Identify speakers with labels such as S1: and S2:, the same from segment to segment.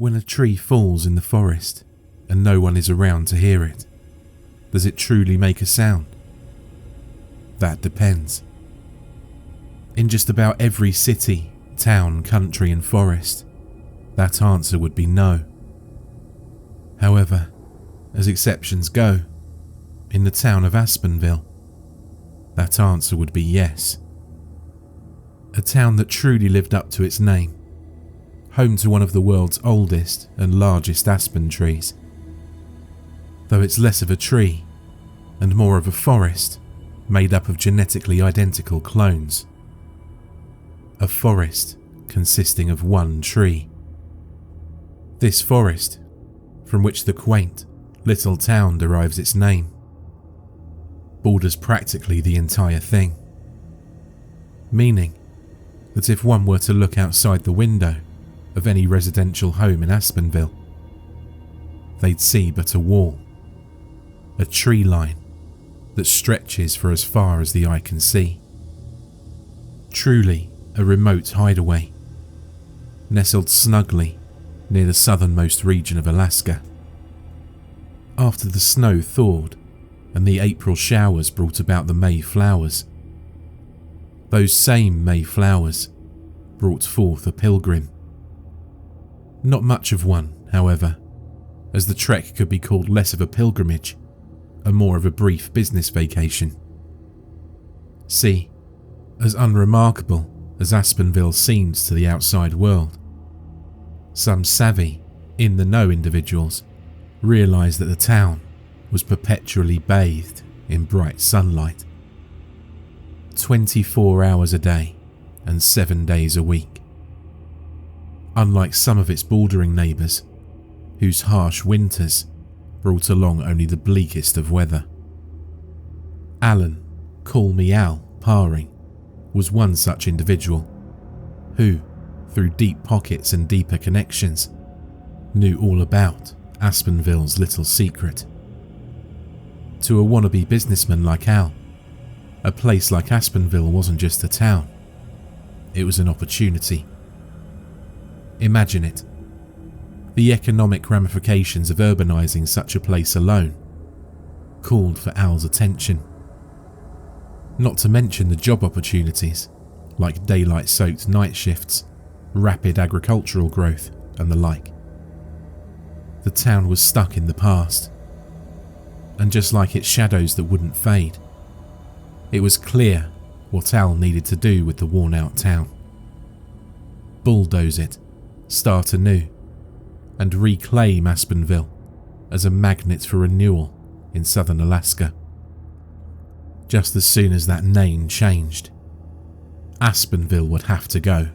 S1: When a tree falls in the forest and no one is around to hear it, does it truly make a sound? That depends. In just about every city, town, country and forest, that answer would be no. However, as exceptions go, in the town of Aspenville, that answer would be yes. A town that truly lived up to its name, home to one of the world's oldest and largest aspen trees. Though it's less of a tree and more of a forest made up of genetically identical clones. A forest consisting of one tree. This forest, from which the quaint little town derives its name, borders practically the entire thing. Meaning that if one were to look outside the window of any residential home in Aspenville, they'd see but a wall, a tree line that stretches for as far as the eye can see. Truly a remote hideaway, nestled snugly near the southernmost region of Alaska. After the snow thawed and the April showers brought about the May flowers, those same May flowers brought forth a pilgrim. Not much of one, however, as the trek could be called less of a pilgrimage and more of a brief business vacation. See, as unremarkable as Aspenville seems to the outside world, some savvy, in-the-know individuals realised that the town was perpetually bathed in bright sunlight. 24 hours a day and 7 days a week. Unlike some of its bordering neighbours, whose harsh winters brought along only the bleakest of weather. Alan, call me Al, Paring, was one such individual who, through deep pockets and deeper connections, knew all about Aspenville's little secret. To a wannabe businessman like Al, a place like Aspenville wasn't just a town, it was an opportunity. Imagine it. The economic ramifications of urbanising such a place alone called for Al's attention. Not to mention the job opportunities, like daylight-soaked night shifts, rapid agricultural growth, and the like. The town was stuck in the past, and just like its shadows that wouldn't fade, it was clear what Al needed to do with the worn-out town. Bulldoze it, start anew, and reclaim Aspenville as a magnet for renewal in southern Alaska. Just as soon as that name changed, Aspenville would have to go.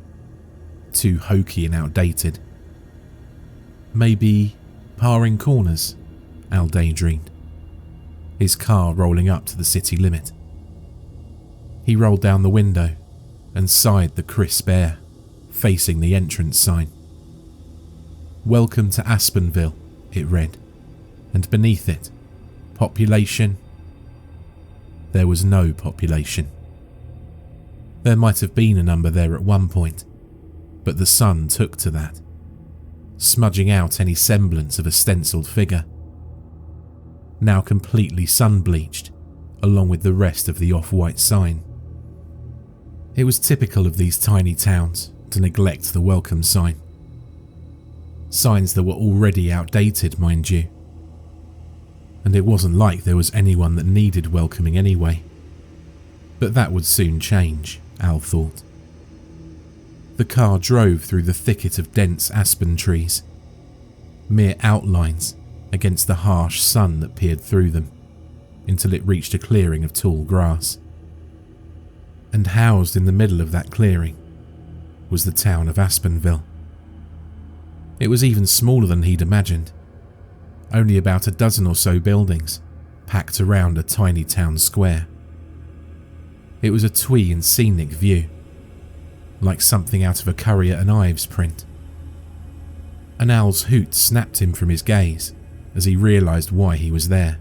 S1: Too hokey and outdated. Maybe Paring Corners, Al daydreamed, his car rolling up to the city limit. He rolled down the window and sighed the crisp air, facing the entrance sign. Welcome to Aspenville, it read, and beneath it, population. There was no population. There might have been a number there at one point, but the sun took to that, smudging out any semblance of a stenciled figure, now completely sun-bleached, along with the rest of the off-white sign. It was typical of these tiny towns to neglect the welcome sign. Signs that were already outdated, mind you. And it wasn't like there was anyone that needed welcoming anyway. But that would soon change, Al thought. The car drove through the thicket of dense aspen trees, mere outlines against the harsh sun that peered through them, until it reached a clearing of tall grass. And housed in the middle of that clearing was the town of Aspenville. It was even smaller than he'd imagined, only about a dozen or so buildings packed around a tiny town square. It was a twee and scenic view, like something out of a Currier and Ives print. An Al's hoot snapped him from his gaze as he realised why he was there,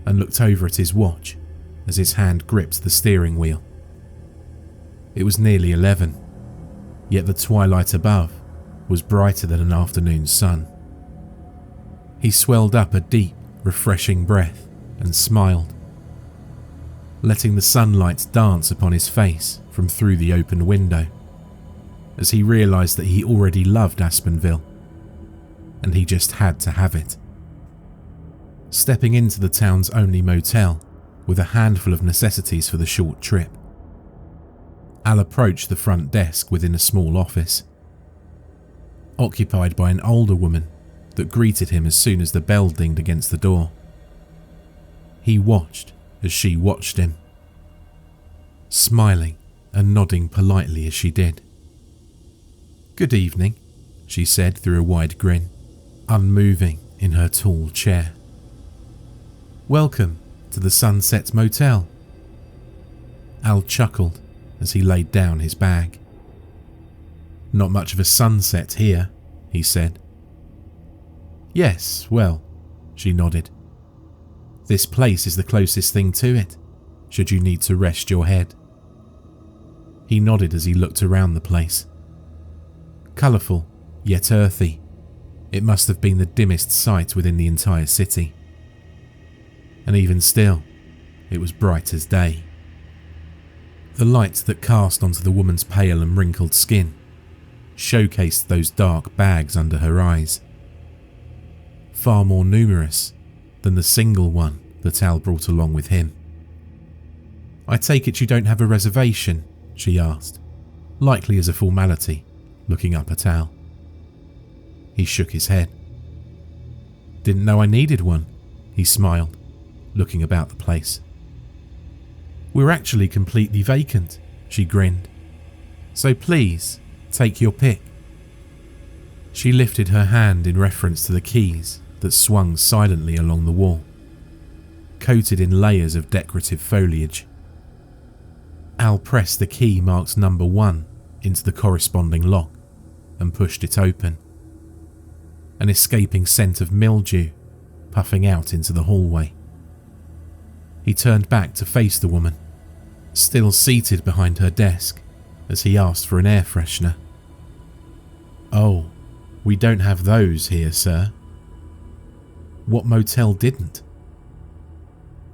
S1: and looked over at his watch as his hand gripped the steering wheel. It was nearly 11, yet the twilight above was brighter than an afternoon sun. He swelled up a deep, refreshing breath and smiled, letting the sunlight dance upon his face from through the open window, as he realised that he already loved Aspenville, and he just had to have it. Stepping into the town's only motel with a handful of necessities for the short trip, Al approached the front desk within a small office, occupied by an older woman that greeted him as soon as the bell dinged against the door. He watched as she watched him, smiling and nodding politely as she did. "Good evening," she said through a wide grin, unmoving in her tall chair. "Welcome to the Sunset Motel." Al chuckled as he laid down his bag. "Not much of a sunset here," he said. "Yes, well," she nodded. "This place is the closest thing to it, should you need to rest your head." He nodded as he looked around the place. Colourful, yet earthy, it must have been the dimmest sight within the entire city. And even still, it was bright as day. The light that cast onto the woman's pale and wrinkled skin showcased those dark bags under her eyes, far more numerous than the single one that Al brought along with him. "I take it you don't have a reservation?" she asked, likely as a formality, looking up at Al. He shook his head. "Didn't know I needed one," he smiled, looking about the place. "We're actually completely vacant," she grinned. "So please, take your pick." She lifted her hand in reference to the keys that swung silently along the wall, coated in layers of decorative foliage. Al pressed the key marked number 1 into the corresponding lock and pushed it open, an escaping scent of mildew puffing out into the hallway. He turned back to face the woman, still seated behind her desk, as he asked for an air freshener. "Oh, we don't have those here, sir." What motel didn't?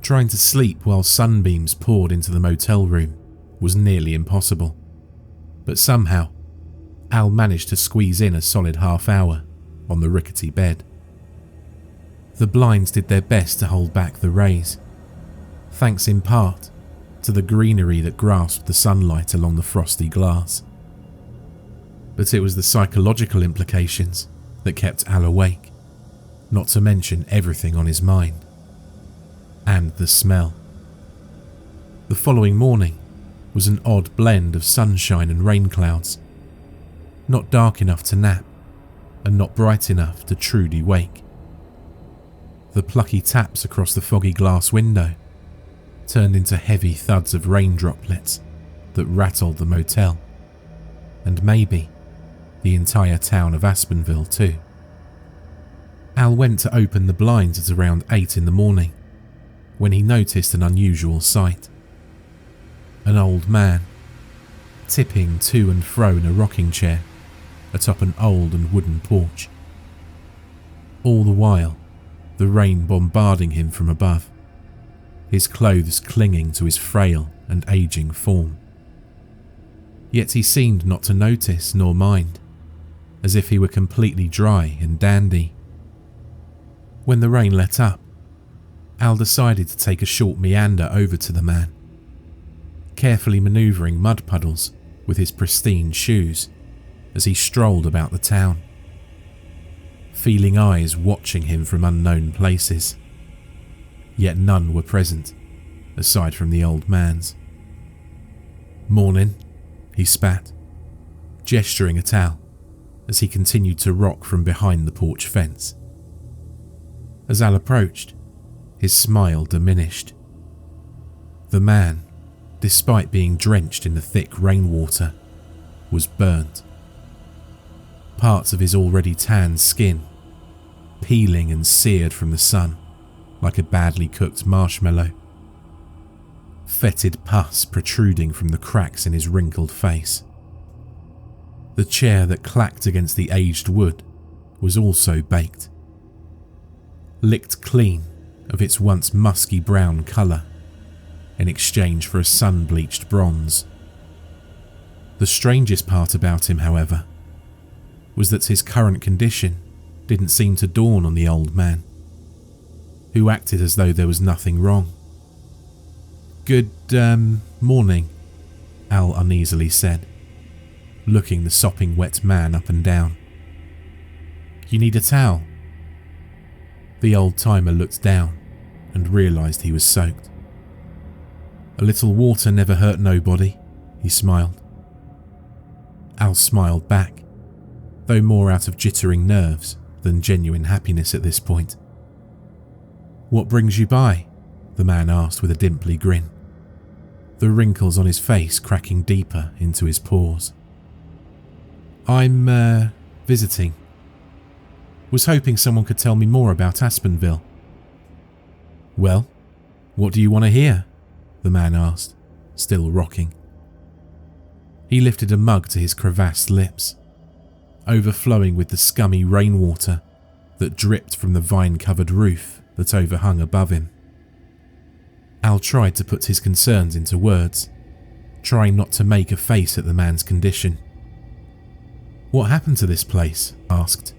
S1: Trying to sleep while sunbeams poured into the motel room was nearly impossible, but somehow Al managed to squeeze in a solid half hour on the rickety bed. The blinds did their best to hold back the rays, thanks in part to the greenery that grasped the sunlight along the frosty glass. But it was the psychological implications that kept Al awake, not to mention everything on his mind. And the smell. The following morning was an odd blend of sunshine and rain clouds, not dark enough to nap, and not bright enough to truly wake. The plucky taps across the foggy glass window turned into heavy thuds of rain droplets that rattled the motel, and maybe the entire town of Aspenville too. Al went to open the blinds at around 8 in the morning when he noticed an unusual sight. An old man, tipping to and fro in a rocking chair atop an old and wooden porch. All the while, the rain bombarding him from above, his clothes clinging to his frail and aging form. Yet he seemed not to notice nor mind, as if he were completely dry and dandy. When the rain let up, Al decided to take a short meander over to the man, carefully manoeuvring mud puddles with his pristine shoes as he strolled about the town, feeling eyes watching him from unknown places. Yet none were present, aside from the old man's. "Morning," he spat, gesturing at Al as he continued to rock from behind the porch fence. As Al approached, his smile diminished. The man, despite being drenched in the thick rainwater, was burnt. Parts of his already tanned skin peeling and seared from the sun like a badly cooked marshmallow. Fetid pus protruding from the cracks in his wrinkled face. The chair that clacked against the aged wood was also baked, licked clean of its once musky brown colour in exchange for a sun-bleached bronze. The strangest part about him, however, was that his current condition didn't seem to dawn on the old man, who acted as though there was nothing wrong. "Good, morning," Al uneasily said, looking the sopping wet man up and down. "You need a towel?" The old-timer looked down and realised he was soaked. "A little water never hurt nobody," he smiled. Al smiled back, though more out of jittering nerves than genuine happiness at this point. "What brings you by?" the man asked with a dimply grin, the wrinkles on his face cracking deeper into his pores. "I'm, visiting. Was hoping someone could tell me more about Aspenville." "Well, what do you want to hear?" the man asked, still rocking. He lifted a mug to his crevassed lips, overflowing with the scummy rainwater that dripped from the vine-covered roof that overhung above him. Al tried to put his concerns into words, trying not to make a face at the man's condition. "What happened to this place?" asked.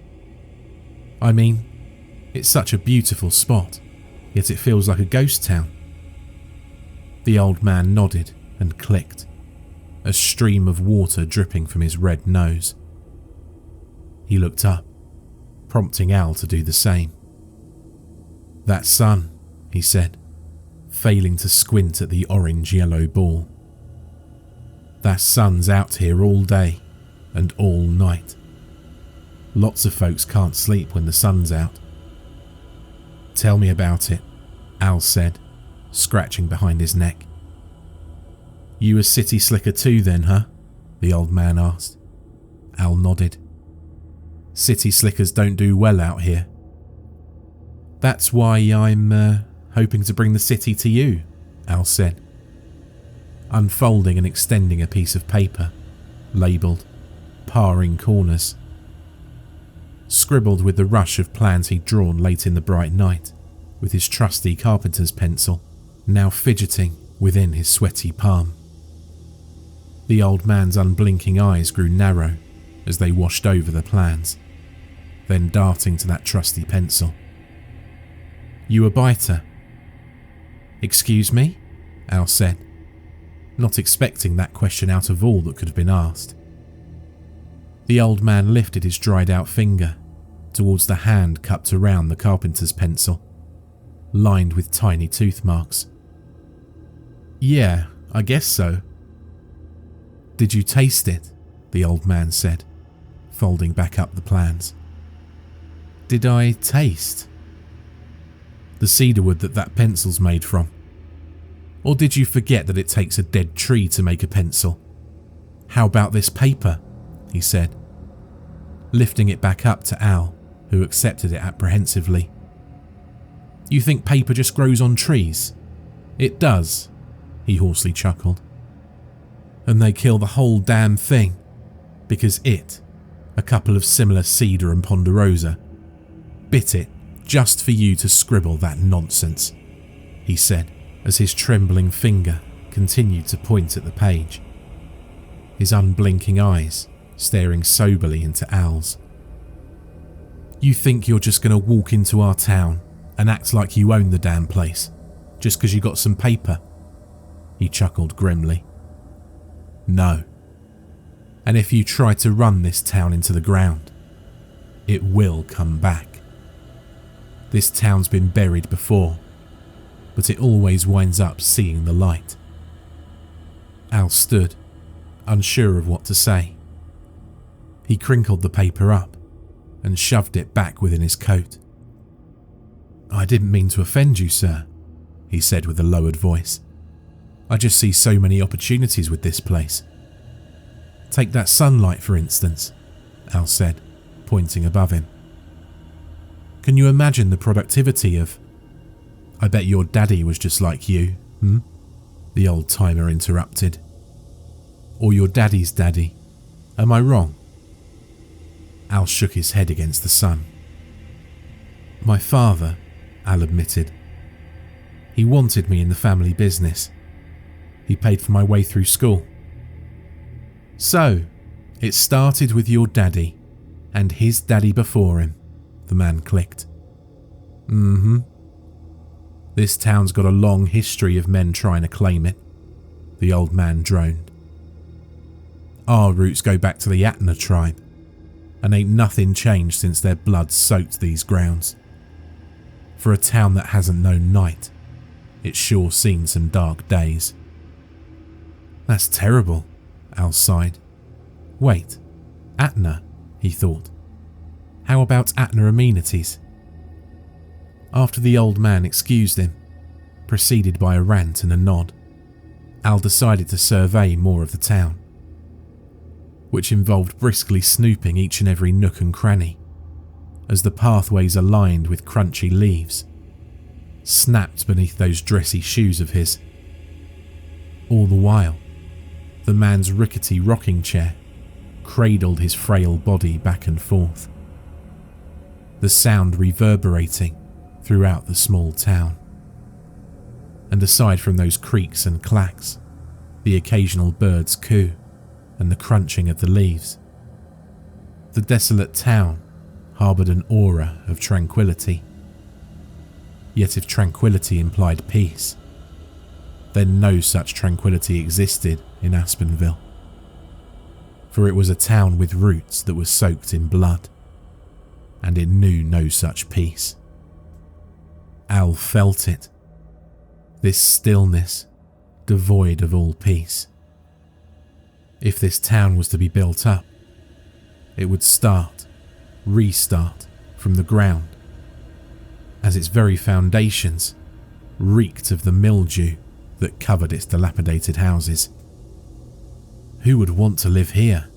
S1: "I mean, it's such a beautiful spot, yet it feels like a ghost town." The old man nodded and clicked, a stream of water dripping from his red nose. He looked up, prompting Al to do the same. "That sun," he said, failing to squint at the orange-yellow ball. "That sun's out here all day and all night. Lots of folks can't sleep when the sun's out." "Tell me about it," Al said, scratching behind his neck. "You a city slicker too then, huh?" the old man asked. Al nodded. "City slickers don't do well out here." "That's why I'm hoping to bring the city to you," Al said, unfolding and extending a piece of paper, labelled "Parring Corners." Scribbled with the rush of plans he'd drawn late in the bright night, with his trusty carpenter's pencil now fidgeting within his sweaty palm. The old man's unblinking eyes grew narrow as they washed over the plans, then darting to that trusty pencil. "You a biter?" "Excuse me?" Al said, not expecting that question out of all that could have been asked. The old man lifted his dried-out finger towards the hand cupped around the carpenter's pencil, lined with tiny tooth marks. "Yeah, I guess so." "Did you taste it?" the old man said, folding back up the plans. "Did I taste?" "The cedar wood that pencil's made from. Or did you forget that it takes a dead tree to make a pencil? How about this paper?" he said, lifting it back up to Al, who accepted it apprehensively. "You think paper just grows on trees? It does," he hoarsely chuckled. "And they kill the whole damn thing because a couple of similar cedar and ponderosa, bit it just for you to scribble that nonsense," he said as his trembling finger continued to point at the page, his unblinking eyes staring soberly into Al's. "You think you're just going to walk into our town and act like you own the damn place just because you got some paper?" He chuckled grimly. "No. And if you try to run this town into the ground, it will come back. This town's been buried before, but it always winds up seeing the light." Al stood, unsure of what to say. He crinkled the paper up and shoved it back within his coat. "I didn't mean to offend you, sir," he said with a lowered voice. "I just see so many opportunities with this place. Take that sunlight, for instance," Al said, pointing above him. "Can you imagine the productivity of—" "I bet your daddy was just like you, the old-timer interrupted. "Or your daddy's daddy. Am I wrong?" Al shook his head against the sun. My father, Al admitted. He wanted me in the family business. He paid for my way through school. So, it started with your daddy, and his daddy before him, the man clicked. Mm-hmm. This town's got a long history of men trying to claim it, the old man droned. Our roots go back to the Atna tribe, and ain't nothing changed since their blood soaked these grounds. For a town that hasn't known night, it's sure seen some dark days. That's terrible, Al sighed. Wait, Atna, he thought. How about Atna amenities? After the old man excused him, preceded by a rant and a nod, Al decided to survey more of the town, which involved briskly snooping each and every nook and cranny, as the pathways aligned with crunchy leaves, snapped beneath those dressy shoes of his. All the while, the man's rickety rocking chair cradled his frail body back and forth, the sound reverberating throughout the small town. And aside from those creaks and clacks, the occasional bird's coo, and the crunching of the leaves, the desolate town harboured an aura of tranquility. Yet if tranquility implied peace, then no such tranquility existed in Aspenville. For it was a town with roots that were soaked in blood, and it knew no such peace. Al felt it, this stillness devoid of all peace. If this town was to be built up, it would restart from the ground, as its very foundations reeked of the mildew that covered its dilapidated houses. Who would want to live here?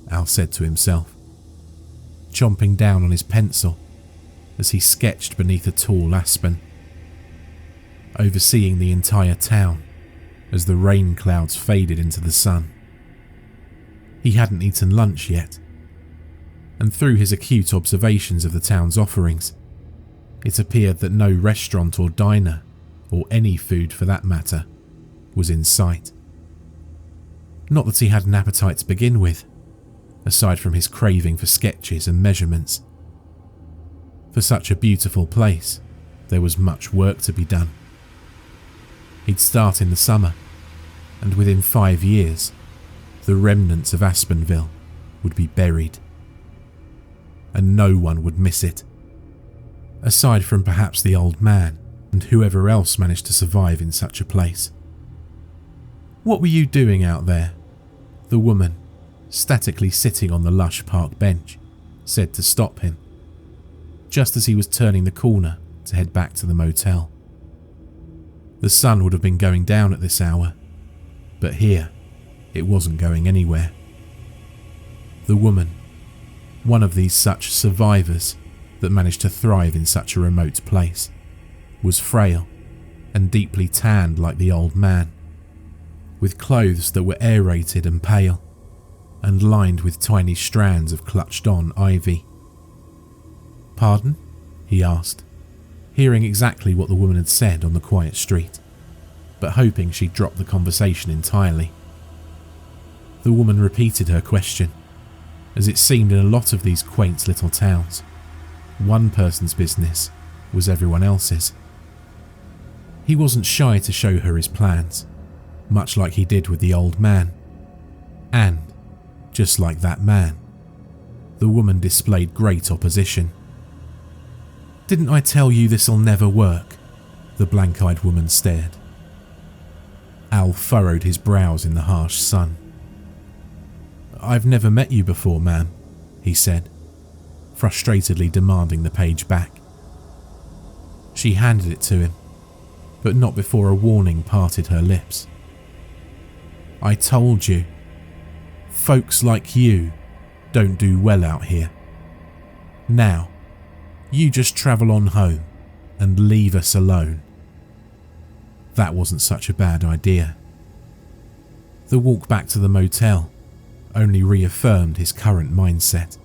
S1: Al said to himself, chomping down on his pencil as he sketched beneath a tall aspen, overseeing the entire town as the rain clouds faded into the sun. He hadn't eaten lunch yet, and through his acute observations of the town's offerings, it appeared that no restaurant or diner, or any food for that matter, was in sight. Not that he had an appetite to begin with, aside from his craving for sketches and measurements. For such a beautiful place, there was much work to be done. He'd start in the summer, and within 5 years, the remnants of Aspenville would be buried. And no one would miss it, aside from perhaps the old man and whoever else managed to survive in such a place. What were you doing out there? The woman, statically sitting on the lush park bench, said to stop him, just as he was turning the corner to head back to the motel. The sun would have been going down at this hour, but here it wasn't going anywhere. The woman, one of these such survivors that managed to thrive in such a remote place, was frail and deeply tanned like the old man, with clothes that were aerated and pale, and lined with tiny strands of clutched-on ivy. "Pardon?" he asked, hearing exactly what the woman had said on the quiet street, but hoping she'd dropped the conversation entirely. The woman repeated her question, as it seemed in a lot of these quaint little towns, one person's business was everyone else's. He wasn't shy to show her his plans, much like he did with the old man. And, just like that man, the woman displayed great opposition. "Didn't I tell you this'll never work?" the blank-eyed woman stared. Al furrowed his brows in the harsh sun. "I've never met you before, ma'am," he said, frustratedly demanding the page back. She handed it to him, but not before a warning parted her lips. "I told you, folks like you don't do well out here. Now, you just travel on home and leave us alone." That wasn't such a bad idea. The walk back to the motel only reaffirmed his current mindset.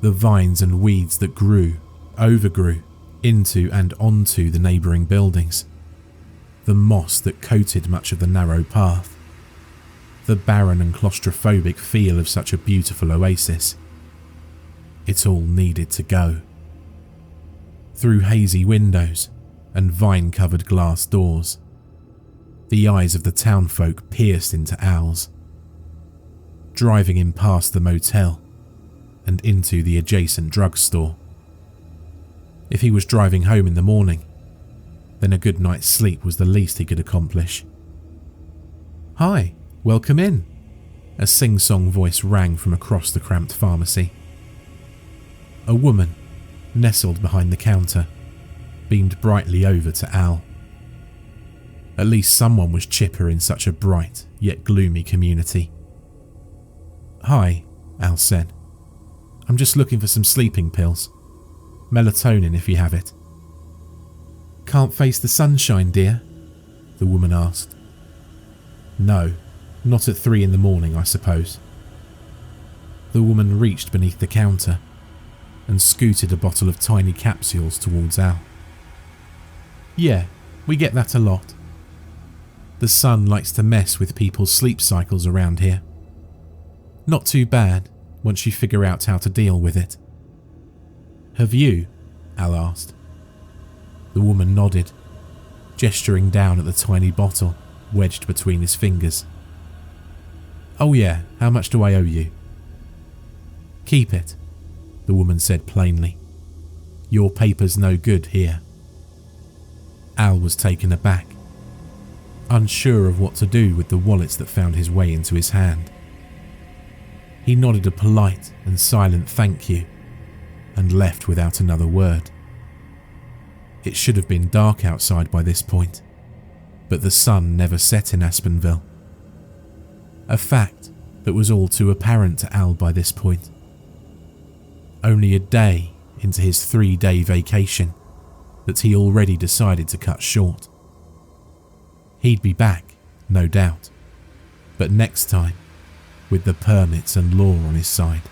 S1: The vines and weeds that overgrew, into and onto the neighbouring buildings. The moss that coated much of the narrow path. The barren and claustrophobic feel of such a beautiful oasis. It all needed to go. Through hazy windows and vine-covered glass doors, the eyes of the townfolk pierced into Al's. Driving him past the motel and into the adjacent drugstore. If he was driving home in the morning, then a good night's sleep was the least he could accomplish. "Hi, welcome in," a sing-song voice rang from across the cramped pharmacy. A woman, nestled behind the counter, beamed brightly over to Al. At least someone was chipper in such a bright yet gloomy community. "Hi," Al said. "I'm just looking for some sleeping pills. Melatonin if you have it." "Can't face the sunshine, dear?" the woman asked. "No, not at 3 in the morning, I suppose." The woman reached beneath the counter and scooted a bottle of tiny capsules towards Al. "Yeah, we get that a lot. The sun likes to mess with people's sleep cycles around here. Not too bad once you figure out how to deal with it." "Have you?" Al asked. The woman nodded, gesturing down at the tiny bottle wedged between his fingers. "Oh yeah, how much do I owe you?" "Keep it," the woman said plainly. "Your paper's no good here." Al was taken aback, unsure of what to do with the wallet that found his way into his hand. He nodded a polite and silent thank you and left without another word. It should have been dark outside by this point, but the sun never set in Aspenville. A fact that was all too apparent to Al by this point. Only a day into his 3-day vacation that he already decided to cut short. He'd be back, no doubt, but next time with the permits and law on his side.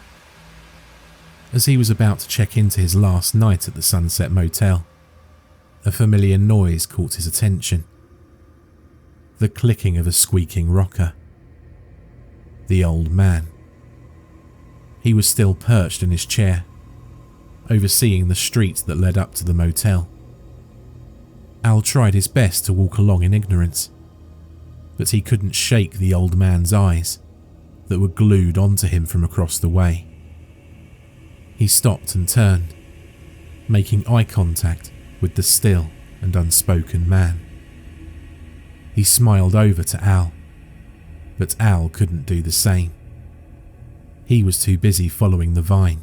S1: As he was about to check into his last night at the Sunset Motel, a familiar noise caught his attention. The clicking of a squeaking rocker. The old man. He was still perched in his chair, overseeing the street that led up to the motel. Al tried his best to walk along in ignorance, but he couldn't shake the old man's eyes that were glued onto him from across the way. He stopped and turned, making eye contact with the still and unspoken man. He smiled over to Al, but Al couldn't do the same. He was too busy following the vine,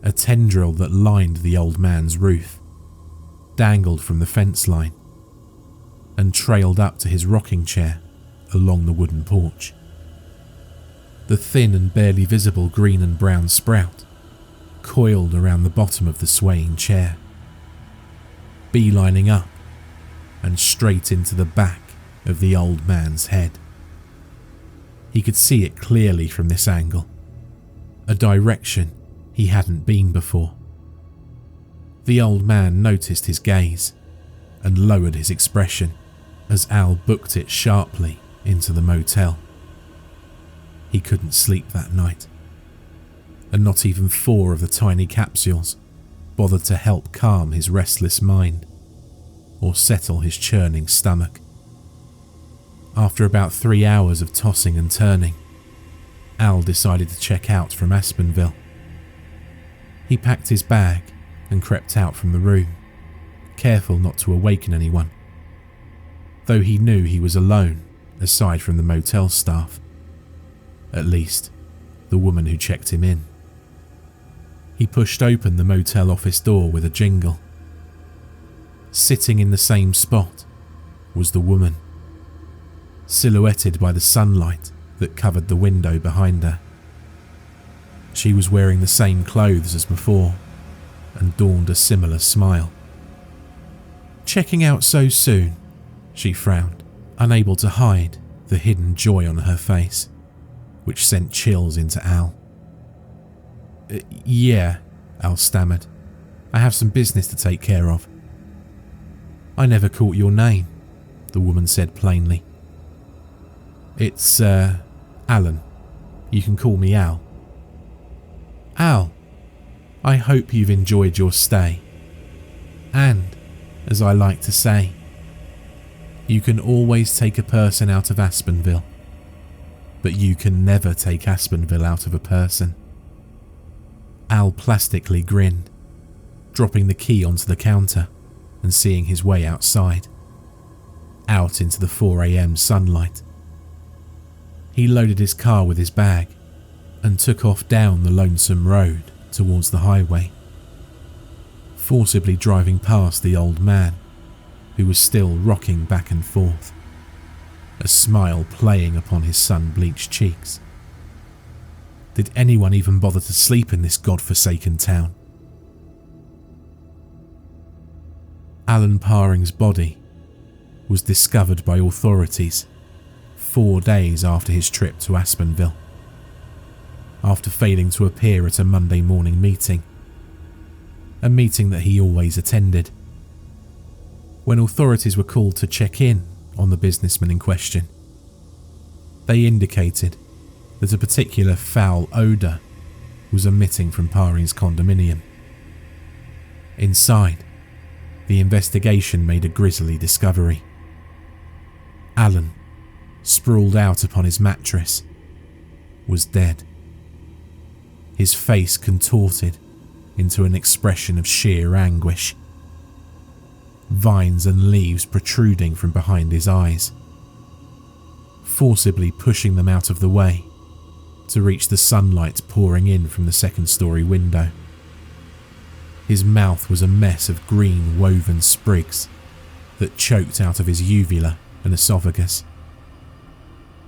S1: a tendril that lined the old man's roof, dangled from the fence line, and trailed up to his rocking chair along the wooden porch. The thin and barely visible green and brown sprout coiled around the bottom of the swaying chair, beelining up and straight into the back of the old man's head. He could see it clearly from this angle, a direction he hadn't been before. The old man noticed his gaze and lowered his expression as Al booked it sharply into the motel. He couldn't sleep that night, and not even 4 of the tiny capsules bothered to help calm his restless mind or settle his churning stomach. After about 3 hours of tossing and turning, Al decided to check out from Aspenville. He packed his bag and crept out from the room, careful not to awaken anyone, though he knew he was alone aside from the motel staff, at least the woman who checked him in. He pushed open the motel office door with a jingle. Sitting in the same spot was the woman, silhouetted by the sunlight that covered the window behind her. She was wearing the same clothes as before and donned a similar smile. "Checking out so soon?" she frowned, unable to hide the hidden joy on her face, which sent chills into Al. Yeah, Al stammered. I have some business to take care of. I never caught your name, the woman said plainly. It's, Alan. You can call me Al. Al, I hope you've enjoyed your stay. And, as I like to say, you can always take a person out of Aspenville, but you can never take Aspenville out of a person. Al plastically grinned, dropping the key onto the counter and seeing his way outside, out into the 4 a.m. sunlight. He loaded his car with his bag and took off down the lonesome road towards the highway, forcibly driving past the old man, who was still rocking back and forth, a smile playing upon his sun-bleached cheeks. Did anyone even bother to sleep in this godforsaken town? Alan Paring's body was discovered by authorities 4 days after his trip to Aspenville, after failing to appear at a Monday morning meeting, a meeting that he always attended. When authorities were called to check in on the businessman in question, they indicated that a particular foul odour was emitting from Paring's condominium. Inside, the investigation made a grisly discovery. Alan, sprawled out upon his mattress, was dead. His face contorted into an expression of sheer anguish, vines and leaves protruding from behind his eyes, forcibly pushing them out of the way to reach the sunlight pouring in from the second-story window. His mouth was a mess of green woven sprigs that choked out of his uvula and esophagus,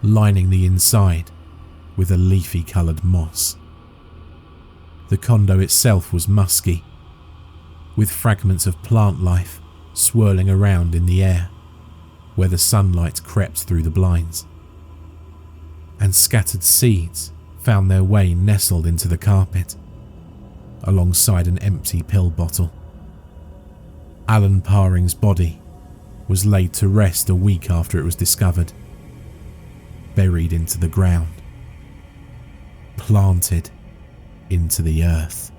S1: lining the inside with a leafy-coloured moss. The condo itself was musky, with fragments of plant life swirling around in the air where the sunlight crept through the blinds, and scattered seeds found their way nestled into the carpet, alongside an empty pill bottle. Alan Paring's body was laid to rest a week after it was discovered, buried into the ground, planted into the earth.